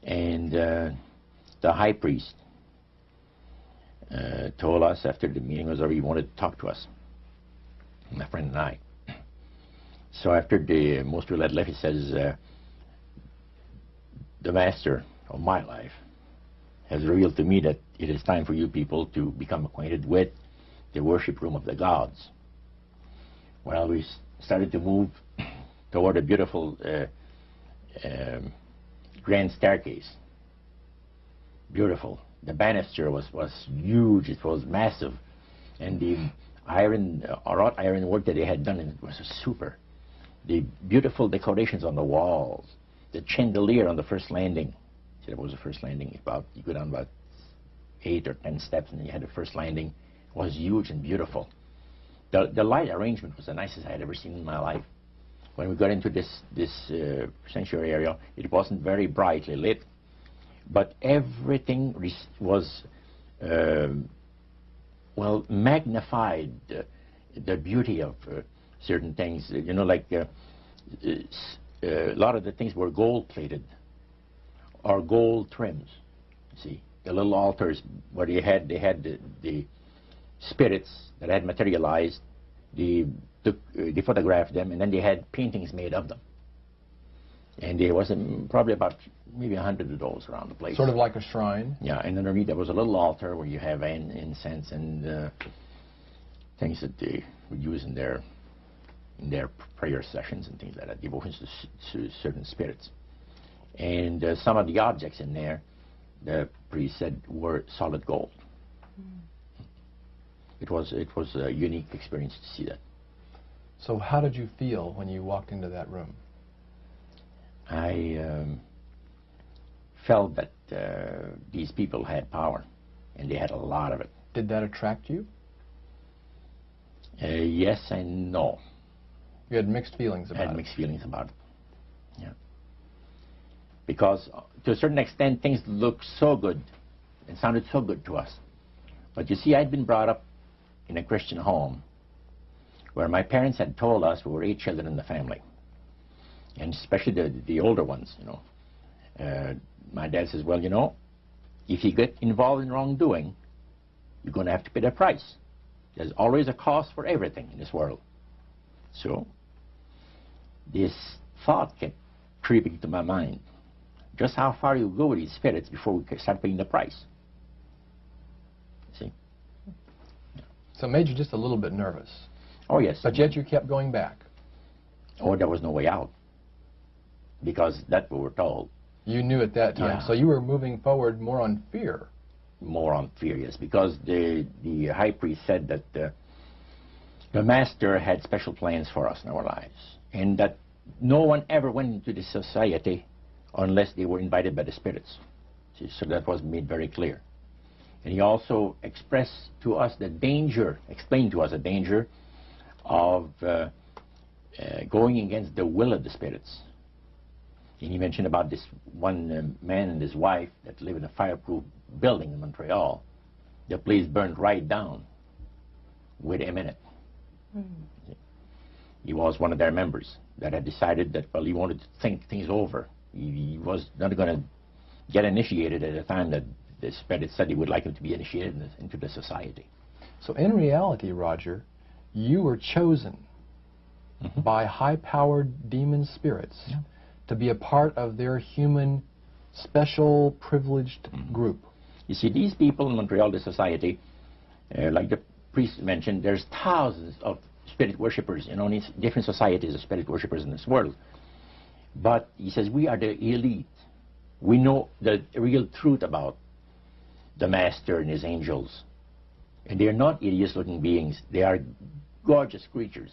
And the high priest told us after the meeting was over, he wanted to talk to us, my friend and I. So after the most we had left, he says, the master of my life has revealed to me that it is time for you people to become acquainted with the worship room of the gods. Well, we started to move toward a beautiful grand staircase. Beautiful. The banister was huge. It was massive, and the iron, wrought iron work that they had done in it was super. The beautiful decorations on the walls, the chandelier on the first landing. See, that was the first landing. About you go down about 8 or 10 steps, and then you had the first landing. It was huge and beautiful. The light arrangement was the nicest I had ever seen in my life. When we got into this sanctuary area, it wasn't very brightly lit, but everything was well magnified. The beauty of certain things, you know, like a lot of the things were gold-plated or gold trims. See, the little altars where they had the spirits that had materialized. They photographed them, and then they had paintings made of them. And there was probably about maybe 100 of those around the place. Sort of like a shrine. Yeah, and underneath there was a little altar where you have incense and things that they would use in their prayer sessions and things like that, devotions to certain spirits. And some of the objects in there, the priest said, were solid gold. It was a unique experience to see that. So how did you feel when you walked into that room? I felt that these people had power, and they had a lot of it. Did that attract you? Yes and no. You had mixed feelings about it? I had mixed feelings about it, yeah. Because to a certain extent, things looked so good and sounded so good to us. But you see, I'd been brought up in a Christian home where my parents had told us we were 8 children in the family, and especially the older ones, you know. My dad says, well, you know, if you get involved in wrongdoing, you're going to have to pay the price. There's always a cost for everything in this world. So this thought kept creeping to my mind. Just how far you go with these spirits before we start paying the price. See? So it made you just a little bit nervous. Oh, yes. But yet you kept going back. Oh, there was no way out. Because that's what we're told. You knew at that time. Yeah. So you were moving forward more on fear. More on fear, yes. Because the high priest said that the master had special plans for us in our lives. And that no one ever went into this society unless they were invited by the spirits. See, so that was made very clear. And he also expressed to us the danger, explained to us the danger of going against the will of the spirits. And he mentioned about this one man and his wife that live in a fireproof building in Montreal. The place burned right down with him in it. Mm-hmm. He was one of their members that had decided that, well, he wanted to think things over. He was not going to get initiated at a time that the spirit said he would like him to be initiated into the society. So in reality, Rpger, you were chosen by high-powered demon spirits to be a part of their human, special, privileged group. You see, these people in Montreal, the society, like the priest mentioned, there's thousands of spirit worshippers in only different societies of spirit worshippers in this world. But he says we are the elite. We know the real truth about the master and his angels. And they're not hideous-looking beings. They are gorgeous creatures.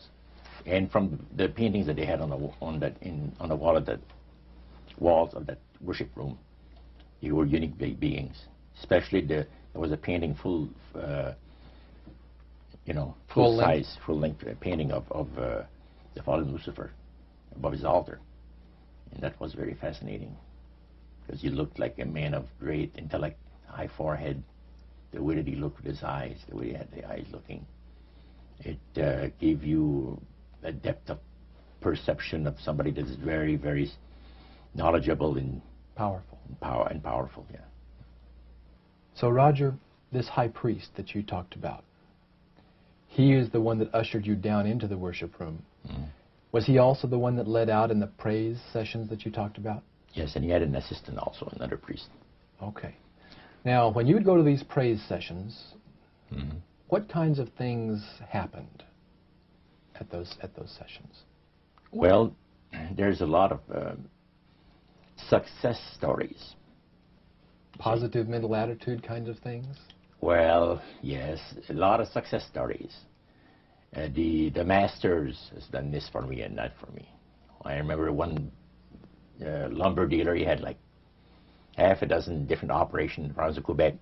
And from the paintings that they had on the wall of the walls of that worship room, they were unique beings. Especially there was a painting full length painting of the fallen Lucifer above his altar, and that was very fascinating because he looked like a man of great intellect, high forehead, the way that he looked with his eyes, the way he had the eyes looking. It gave you a depth of perception of somebody that is very, very knowledgeable and powerful. and powerful, yeah. So Roger, this high priest that you talked about, he is the one that ushered you down into the worship room. Mm. Was he also the one that led out in the praise sessions that you talked about? Yes, and he had an assistant also, another priest. Okay. Now, when you would go to these praise sessions, Mm-hmm. what kinds of things happened at those sessions? Well, there's a lot of success stories. Positive mental attitude kinds of things? Well, yes, a lot of success stories. The masters has done this for me and that for me. I remember one lumber dealer, he had like half a dozen different operations in the province of Quebec,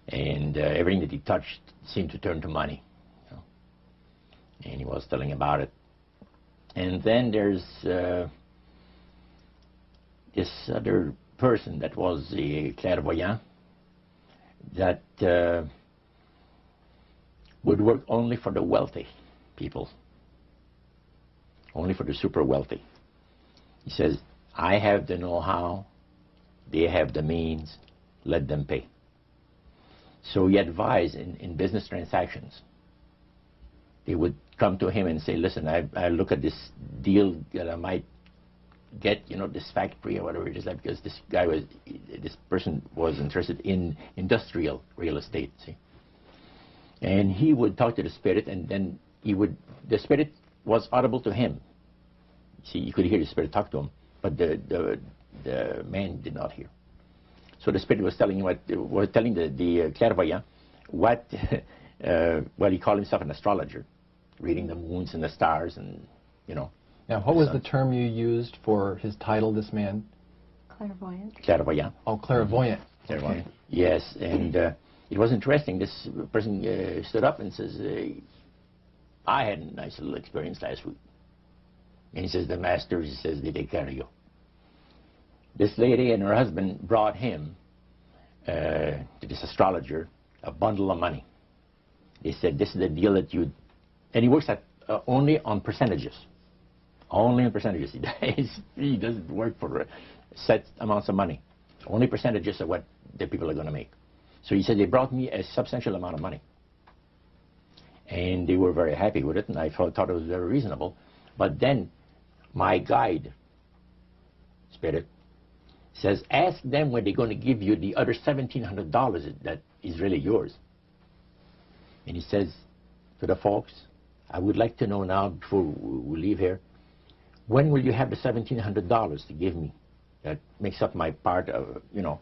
and everything that he touched seemed to turn to money. You know? And he was telling about it. And then there's this other person that was a clairvoyant that would work only for the wealthy people, only for the super wealthy. He says, I have the know-how, they have the means, let them pay. So he advised in business transactions. They would come to him and say, listen, I look at this deal that I might get, you know, this factory or whatever it is, like, because this person was interested in industrial real estate, see. And he would talk to the spirit, and then the spirit was audible to him. See, you could hear the spirit talk to him, but the man did not hear. So the spirit was telling the clairvoyant what, well, he called himself an astrologer, reading the moons and the stars, and, you know. Now, what was the term you used for his title, this man? Clairvoyant. Clairvoyant. Oh, clairvoyant. Clairvoyant. Okay. Yes, and it was interesting. This person stood up and says, I had a nice little experience last week. And he says, the master, he says, they take care of you. This lady and her husband brought him, to this astrologer, a bundle of money. They said, this is the deal that you... And he works at only on percentages. Only on percentages. He doesn't work for set amounts of money. Only percentages of what the people are going to make. So he said, they brought me a substantial amount of money. And they were very happy with it, and I thought it was very reasonable. But then my guide, spirit, says, ask them when they're going to give you the other $1,700 that is really yours. And he says to the folks, I would like to know now, before we leave here, when will you have the $1,700 to give me? That makes up my part of, you know,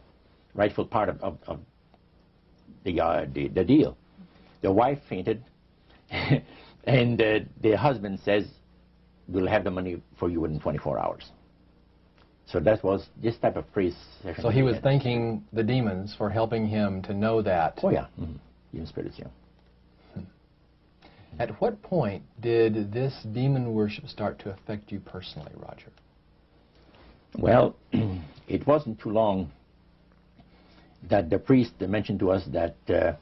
rightful part of the deal. The wife fainted, and the husband says, we'll have the money for you within 24 hours. So that was this type of praise session. So he was thanking the demons for helping him to know that. Oh, yeah. Mm-hmm. Even spirits, yeah. At what point did this demon worship start to affect you personally, Roger? Well, it wasn't too long that the priest mentioned to us that the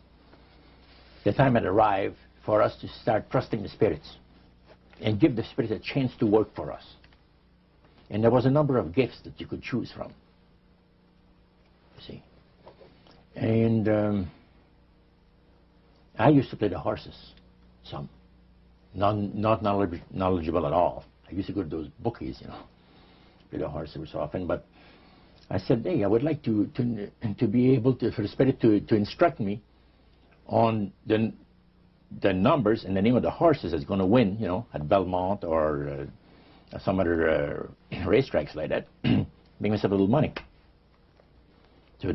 time had arrived for us to start trusting the spirits and give the spirits a chance to work for us. And there was a number of gifts that you could choose from. You see. And I used to play the horses, some. Not knowledgeable at all. I used to go to those bookies, you know, play the horse every so often. But I said, hey, I would like to be able to, for the spirit to instruct me on the numbers and the name of the horses that's going to win, you know, at Belmont or some other racetracks like that, make myself a little money. So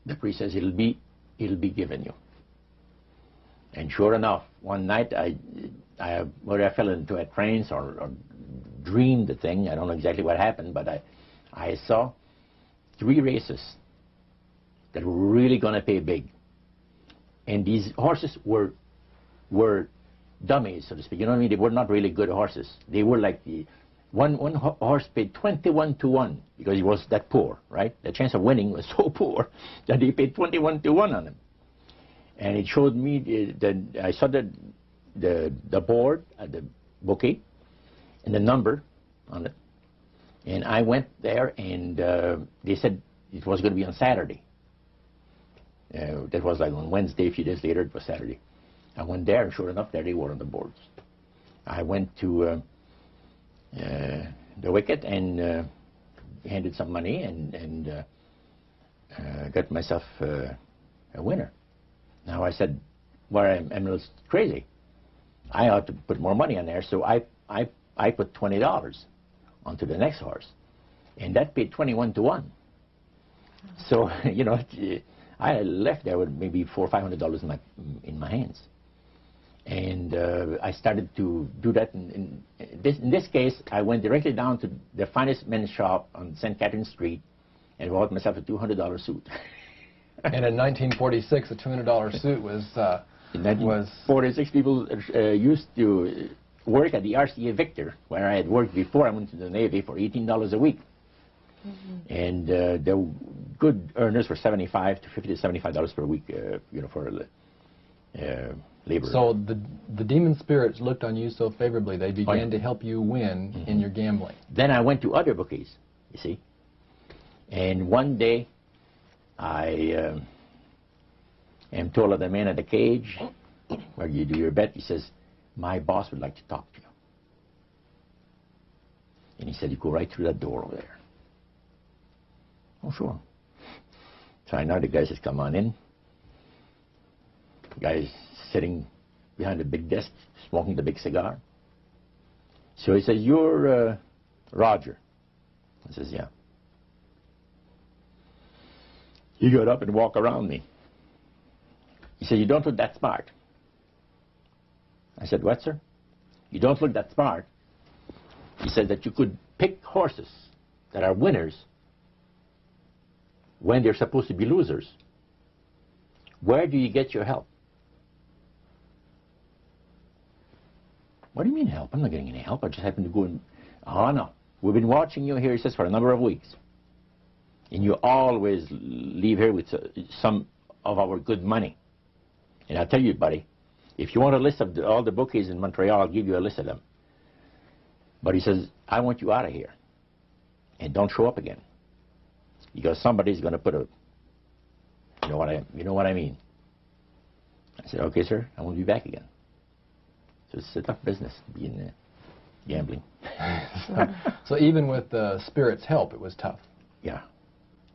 the priest says, it'll be given you. And sure enough, one night whether I fell into a trance or dreamed the thing, I don't know exactly what happened, but I saw 3 races that were really going to pay big. And these horses were dummies, so to speak. You know what I mean? They were not really good horses. They were like one horse paid 21 to 1 because he was that poor, right? The chance of winning was so poor that they paid 21 to 1 on him. And it showed me I saw the board at the bouquet and the number on it. And I went there, and they said it was going to be on Saturday. That was like on Wednesday. A few days later, it was Saturday. I went there, and sure enough, there they were on the boards. I went to the wicket and handed some money and got myself a winner. Now I said, well, I'm a little crazy. I ought to put more money on there, so I put $20 onto the next horse, and that paid 21 to 1. So you know, I left there with maybe $400 or $500 in my hands, and I started to do that. In this case, I went directly down to the finest men's shop on St. Catherine Street and bought myself a $200 suit. And in 1946, a $200 suit was. In 1946, people used to work at the RCA Victor, where I had worked before I went to the Navy, for $18 a week. And the good earners were $75 to $50 to $75 per week, you know, for labor. So the demon spirits looked on you so favorably, they began to help you win in your gambling. Then I went to other bookies, you see. And one day, I am told of the man at the cage, where you do your bet. He says, my boss would like to talk to you. And he said, you go right through that door over there. Oh, sure. So I know the guy says, come on in. The guy's sitting behind a big desk, smoking the big cigar. So he says, you're Rpger. I says, yeah. He got up and walked around me. He said, you don't look that smart. I said, what, sir? You don't look that smart. He said that you could pick horses that are winners when they're supposed to be losers. Where do you get your help? What do you mean help? I'm not getting any help. I just happen to go and... Oh, no. We've been watching you here, he says, for a number of weeks. And you always leave here with some of our good money. And I'll tell you, buddy, if you want a list of all the bookies in Montreal, I'll give you a list of them. But he says, I want you out of here. And don't show up again. Because somebody's going to put a... You know what I mean? I said, okay, sir, I won't be back again. So it's a tough business, being gambling. So even with the spirit's help, it was tough. Yeah.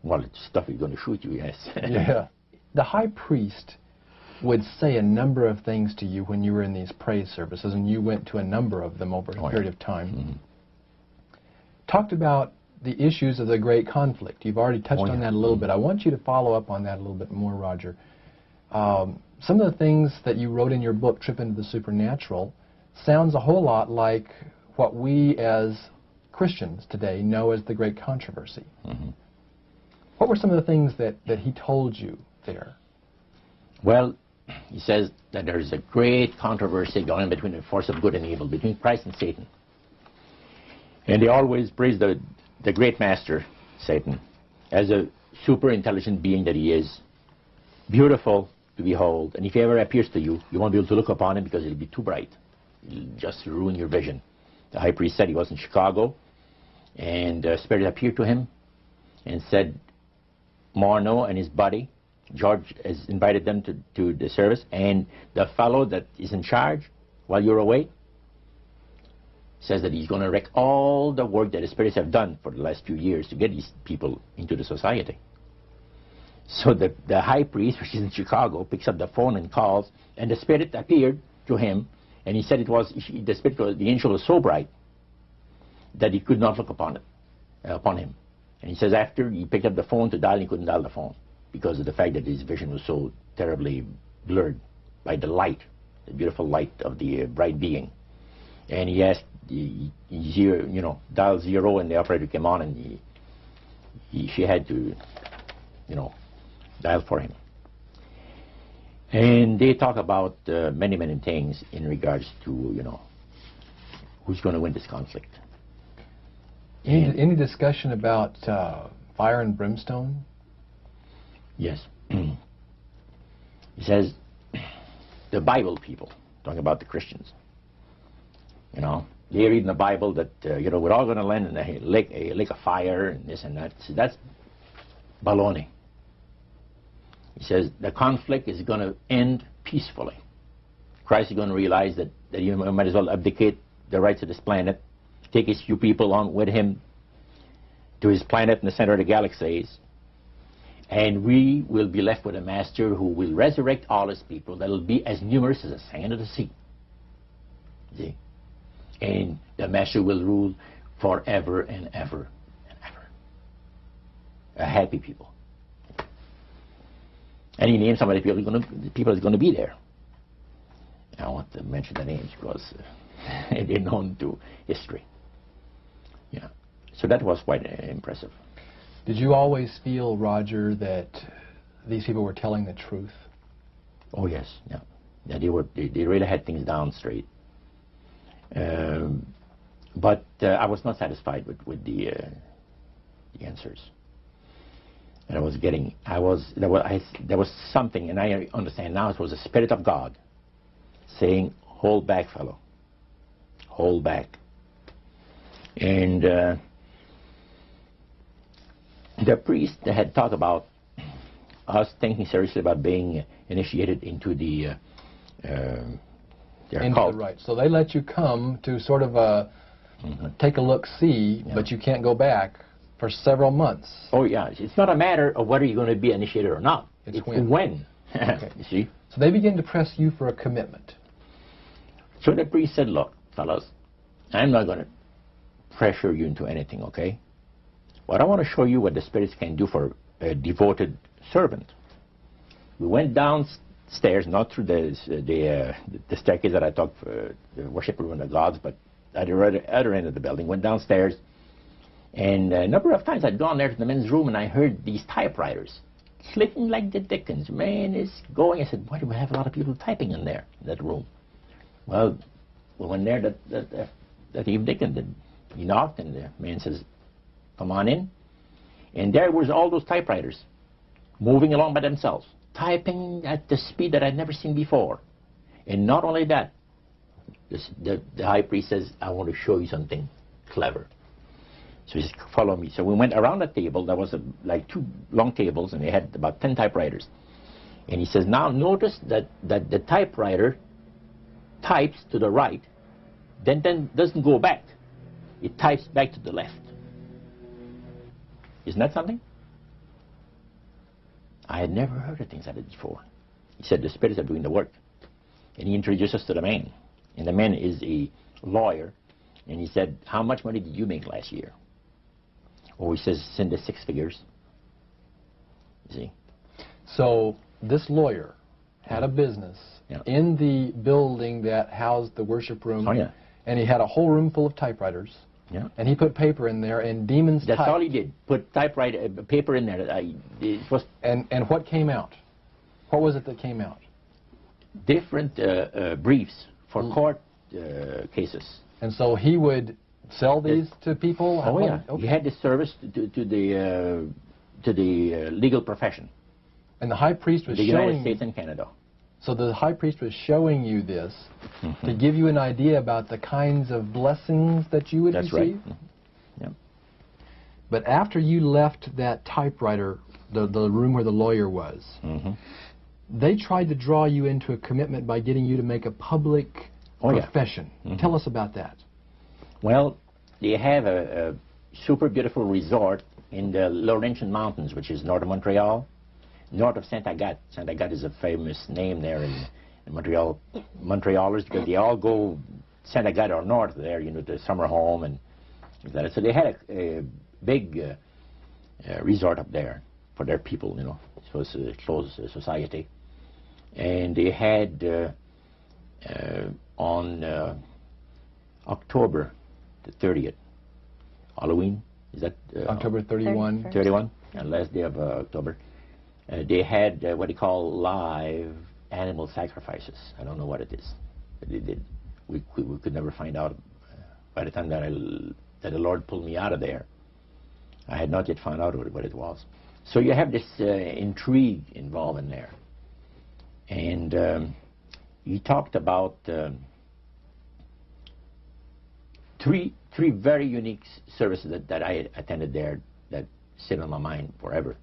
Well, it's stuff he's going to shoot you, yes. Yeah. The high priest would say a number of things to you when you were in these praise services, and you went to a number of them over a period of time. Talked about the issues of the great conflict. You've already touched on that a little bit. I want you to follow up on that a little bit more, Rpger. Some of the things that you wrote in your book, Trip into the Supernatural, sounds a whole lot like what we as Christians today know as the Great Controversy. What were some of the things that he told you there? Well, he says that there's a great controversy going on between the force of good and evil, between Christ and Satan. And they always praise the great master, Satan, as a super intelligent being that he is, beautiful to behold. And if he ever appears to you, you won't be able to look upon him because it'll be too bright. It'll just ruin your vision. The high priest said he was in Chicago, and the spirit appeared to him and said, Morneau and his buddy, George, has invited them to the service, and the fellow that is in charge while you're away says that he's going to wreck all the work that the spirits have done for the last few years to get these people into the society. So the high priest, which is in Chicago, picks up the phone and calls, and the spirit appeared to him, and he said it was the angel was so bright that he could not look upon him. And he says after he picked up the phone to dial, he couldn't dial the phone because of the fact that his vision was so terribly blurred by the light, the beautiful light of the bright being. And he asked, dial 0, and the operator came on, and she had to, dial for him. And they talk about many, many things in regards to, who's going to win this conflict. Any discussion about fire and brimstone? Yes. He says, the Bible people, talking about the Christians, they read in the Bible that, you know, we're all going to land in a lake of fire and this and that. So that's baloney. He says the conflict is going to end peacefully. Christ is going to realize that you might as well abdicate the rights of this planet, take his few people on with him to his planet in the center of the galaxies, and we will be left with a master who will resurrect all his people that will be as numerous as the sand of the sea. See? And the master will rule forever and ever and ever. A happy people. And he named some of the people that's going to be there. I don't want to mention the names because they're known to history. Yeah. So that was quite impressive. Did you always feel, Roger, that these people were telling the truth? Oh yes, yeah. Yeah, they really had things down straight. But I was not satisfied with the answers. And there was something, and I understand now it was the Spirit of God saying, hold back, fellow. Hold back. And the priest had talked about us thinking seriously about being initiated into the cult. Right. So they let you come to sort of take a look-see, yeah. But you can't go back for several months. Oh, yeah. It's not a matter of whether you're going to be initiated or not. It's when. Okay. You see? So they begin to press you for a commitment. So the priest said, look, fellows, I'm not going to pressure you into anything, okay? But I want to show you what the spirits can do for a devoted servant. We went downstairs, not through the staircase that I talked for the worship room of the gods, but at the other end of the building. Went downstairs, and a number of times I'd gone there to the men's room, and I heard these typewriters clicking like the dickens. Man, it's going. I said, why do we have a lot of people typing in there, in that room? Well, we went there that evening, and he knocked, and the man says, come on in. And there was all those typewriters moving along by themselves, typing at the speed that I'd never seen before. And not only that, the high priest says, I want to show you something clever. So he says, follow me. So we went around the table. There was like 2 long tables, and they had about 10 typewriters. And he says, now notice that the typewriter types to the right, then doesn't go back. It types back to the left. Isn't that something? I had never heard of things like that before. He said the spirits are doing the work. And he introduced us to the man. And the man is a lawyer. And he said, how much money did you make last year? Oh, he says, send the 6 figures. You see? So this lawyer had a business in the building that housed the worship room. Oh, yeah. And he had a whole room full of typewriters. Yeah. And he put paper in there, and demons That's all he did. Put typewriter paper in there. It was and what came out? What was it that came out? Different briefs for court cases. And so he would sell these to people? Oh, yeah. Okay. He had this service to the legal profession. And the high priest was the showing... United States and Canada. So the high priest was showing you this to give you an idea about the kinds of blessings that you would receive? That's right. Yeah. But after you left that typewriter, the room where the lawyer was, they tried to draw you into a commitment by getting you to make a public profession. Tell us about that. Well, they have a super beautiful resort in the Laurentian Mountains, which is north of Montreal. North of Saint Agathe. Saint Agathe is a famous name there in Montreal. Montrealers, because they all go Saint Agathe or north there, you know, the summer home and that. So they had a big resort up there for their people, you know. So it's a closed society. And they had on October the 30th, Halloween, is that? October 31. 31, last day of October. They had what they call live animal sacrifices. I don't know what it is, but they did. We could never find out. By the time that the Lord pulled me out of there, I had not yet found out what it was. So you have this intrigue involved in there. And he talked about three very unique services that I attended there that sit on my mind forever.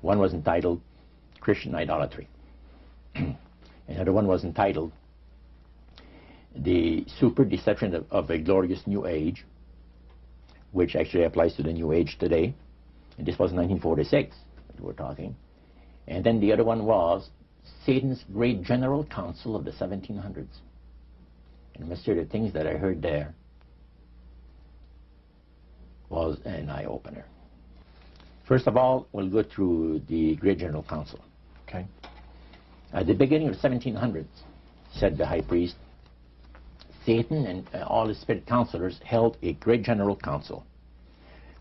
One was entitled Christian Idolatry. Another one was entitled The Super Deception of a Glorious New Age, which actually applies to the New Age today. And this was 1946 that we're talking. And then the other one was Satan's Great General Council of the 1700s. And I must say the things that I heard there was an eye-opener. First of all, we'll go through the Great General Council. Okay. At the beginning of the 1700s, said the high priest, Satan and all his spirit counselors held a Great General Council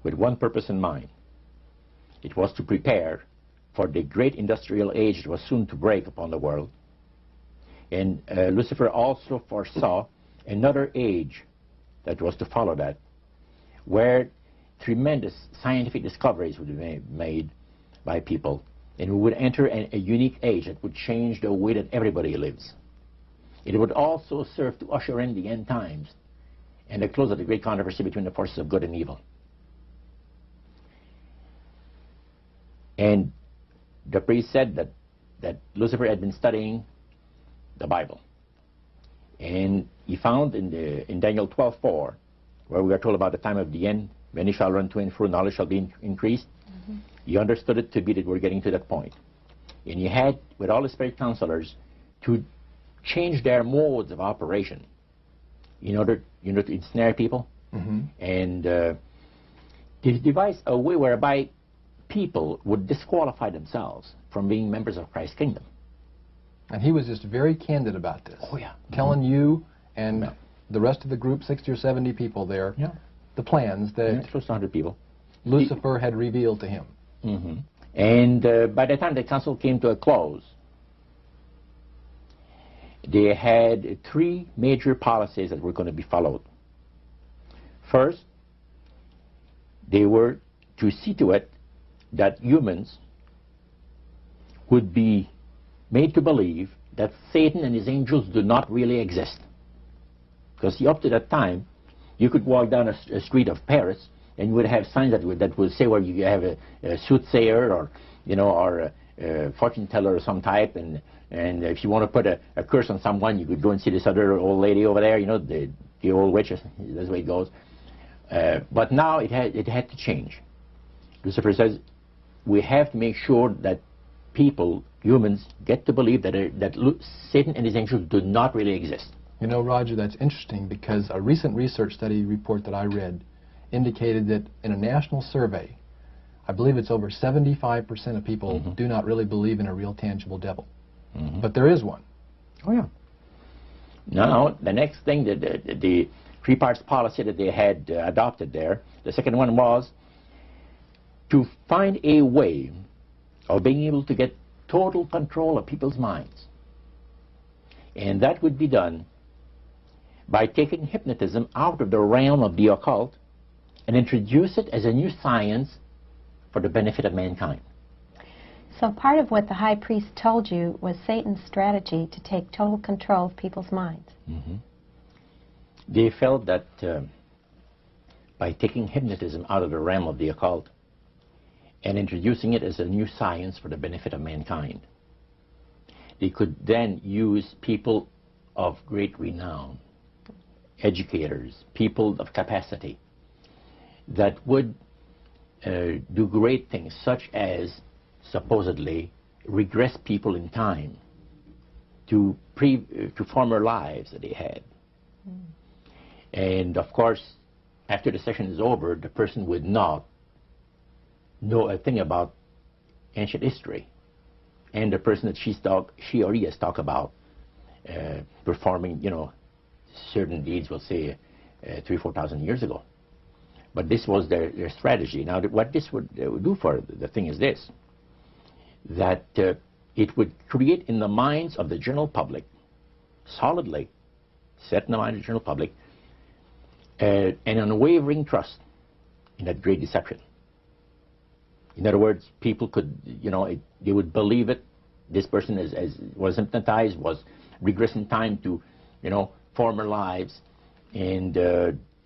with one purpose in mind. It was to prepare for the great industrial age that was soon to break upon the world. And Lucifer also foresaw another age that was to follow that, where tremendous scientific discoveries would be made by people, and we would enter a unique age that would change the way that everybody lives. It would also serve to usher in the end times and the close of the great controversy between the forces of good and evil. And the priest said that Lucifer had been studying the Bible. And he found in Daniel 12:4, where we are told about the time of the end, many shall run to and fro, knowledge shall be increased. Mm-hmm. He understood it to be that we're getting to that point. And he had, with all the spirit counselors, to change their modes of operation in order, to ensnare people. Mm-hmm. And to devise a way whereby people would disqualify themselves from being members of Christ's kingdom. And he was just very candid about this. Oh, yeah. Telling you and the rest of the group, 60 or 70 people there, the plans that close to 100 people. Lucifer had revealed to him. Mm-hmm. And by the time the council came to a close, they had three major policies that were going to be followed. First, they were to see to it that humans would be made to believe that Satan and his angels do not really exist. Because up to that time, you could walk down a street of Paris and you would have signs that would say where you have a soothsayer or a fortune teller of some type, and if you want to put a curse on someone, you could go and see this other old lady over there, the old witch. That's the way it goes. But now it had to change. Lucifer says we have to make sure that people, humans, get to believe that Satan and his angels do not really exist. You know, Roger, that's interesting because a recent research study report that I read indicated that in a national survey, I believe it's over 75% of people do not really believe in a real tangible devil. But there is one. Oh, yeah. Now, the next thing, the three parts policy that they had adopted there, the second one was to find a way of being able to get total control of people's minds. And that would be done by taking hypnotism out of the realm of the occult and introduce it as a new science for the benefit of mankind. So part of what the high priest told you was Satan's strategy to take total control of people's minds. They felt that by taking hypnotism out of the realm of the occult and introducing it as a new science for the benefit of mankind, they could then use people of great renown, educators, people of capacity, that would do great things, such as supposedly regress people in time to former lives that they had. And of course, after the session is over, the person would not know a thing about ancient history, and the person that she or he has talked about performing, certain deeds, we'll say 3,000 or 4,000 years ago. But this was their strategy. Now, what this would do for the thing is this, that it would create in the minds of the general public, solidly set in the mind of the general public, an unwavering trust in that great deception. In other words, people could, they would believe it. This person was hypnotized, was regressing time to, former lives, and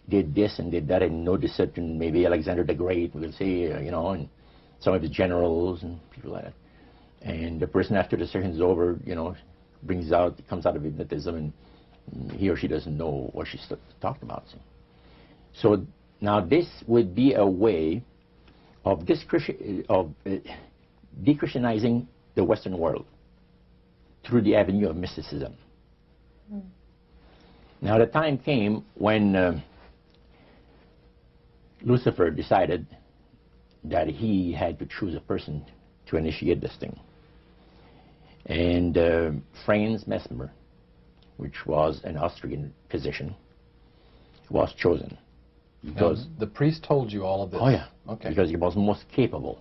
did this and did that and noticed it, and maybe Alexander the Great, we will say, you know, and some of the generals and people like that. And the person, after the session is over, you know, comes out of hypnotism, and he or she doesn't know what she's talking about. See? So now this would be a way of de-Christianizing the Western world through the avenue of mysticism. Mm. Now the time came when Lucifer decided that he had to choose a person to initiate this thing. And Franz Mesmer, which was an Austrian physician, was chosen. Because now, the priest told you all of this? Oh yeah, okay. Because he was most capable.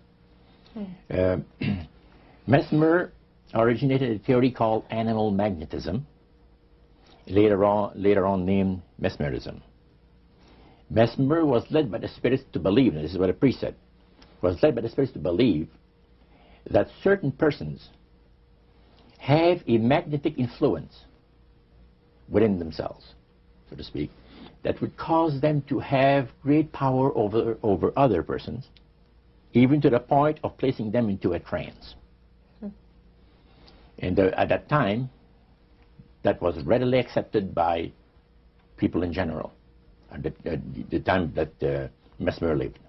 Mesmer originated a theory called animal magnetism, later on named mesmerism. Mesmer was led by the spirits to believe, and this is what a priest said, was led by the spirits to believe that certain persons have a magnetic influence within themselves, so to speak, that would cause them to have great power over other persons, even to the point of placing them into a trance. And at that time, that was readily accepted by people in general, at the time that Mesmer lived.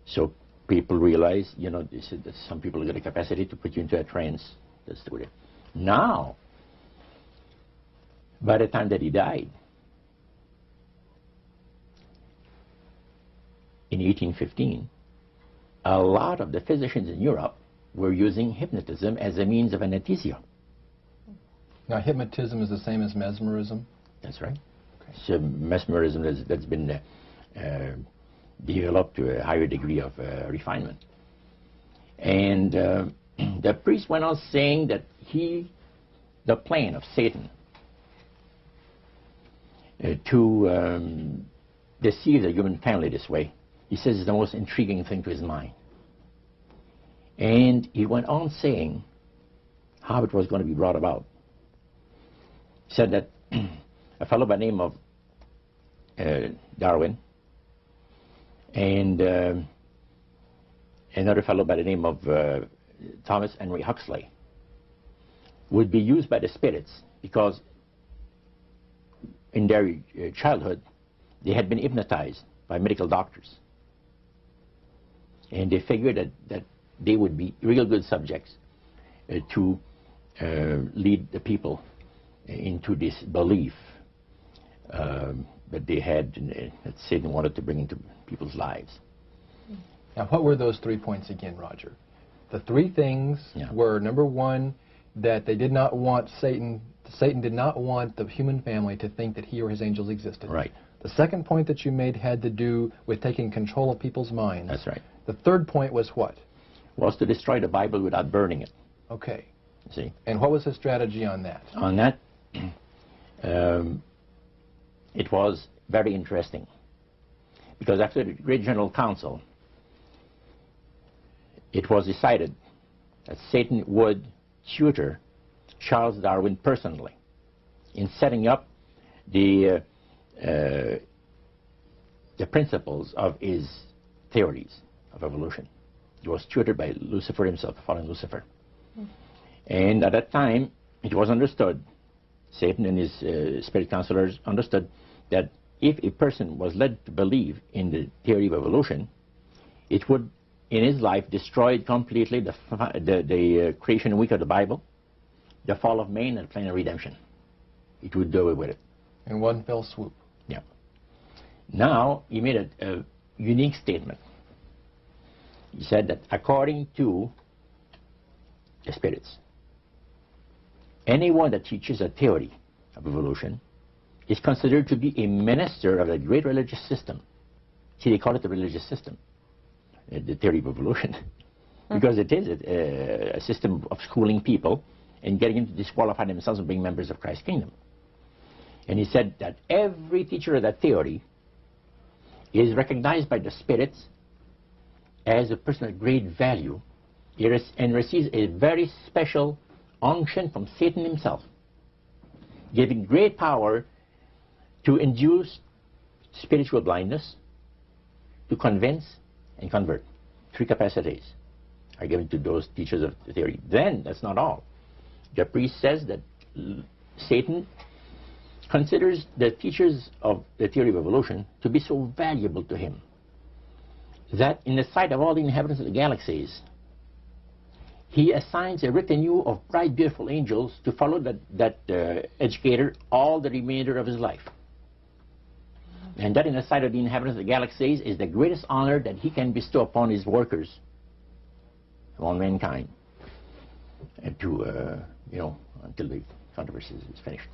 So people realized, you know, that some people got the capacity to put you into a trance. That's the way. Now, by the time that he died, in 1815, a lot of the physicians in Europe were using hypnotism as a means of anesthesia. Now, hypnotism is the same as mesmerism? That's right. Okay. So mesmerism that's been developed to a higher degree of refinement. And the priest went on saying that the plan of Satan to deceive the human family this way, he says, is the most intriguing thing to his mind. And he went on saying how it was going to be brought about. He said that a fellow by the name of Darwin and another fellow by the name of Thomas Henry Huxley would be used by the spirits because in their childhood they had been hypnotized by medical doctors. And they figured that they would be real good subjects to lead the people into this belief that they had, that Satan wanted to bring into people's lives. Now, what were those 3 points again, Roger? The 3 things were, number 1, that they did not want Satan did not want the human family to think that he or his angels existed. Right. The second point that you made had to do with taking control of people's minds. That's right. The third point was what? Was to destroy the Bible without burning it. Okay. See? And what was his strategy on that? On that, it was very interesting. Because after the Great General Council, it was decided that Satan would tutor Charles Darwin personally in setting up the principles of his theories of evolution. He was tutored by Lucifer himself, fallen Lucifer. And at that time, it was understood, Satan and his spirit counselors understood, that if a person was led to believe in the theory of evolution, it would, in his life, destroy completely the creation week of the Bible, the fall of man, and the plan of redemption. It would do away with it. In one fell swoop. Yeah. Now, he made a unique statement. He said that according to the spirits, anyone that teaches a theory of evolution is considered to be a minister of a great religious system. See, they call it the religious system, the theory of evolution, because it is a system of schooling people and getting them to disqualify themselves and being members of Christ's kingdom. And he said that every teacher of that theory is recognized by the spirits as a person of great value and receives a very special unction from Satan himself, giving great power to induce spiritual blindness, to convince and convert. 3 capacities are given to those teachers of the theory. Then, that's not all. The priest says that Satan considers the teachers of the theory of evolution to be so valuable to him that in the sight of all the inhabitants of the galaxies, he assigns a retinue of bright, beautiful angels to follow that educator all the remainder of his life. And that in the sight of the inhabitants of the galaxies is the greatest honor that he can bestow upon his workers, on mankind, and to, until the controversy is finished.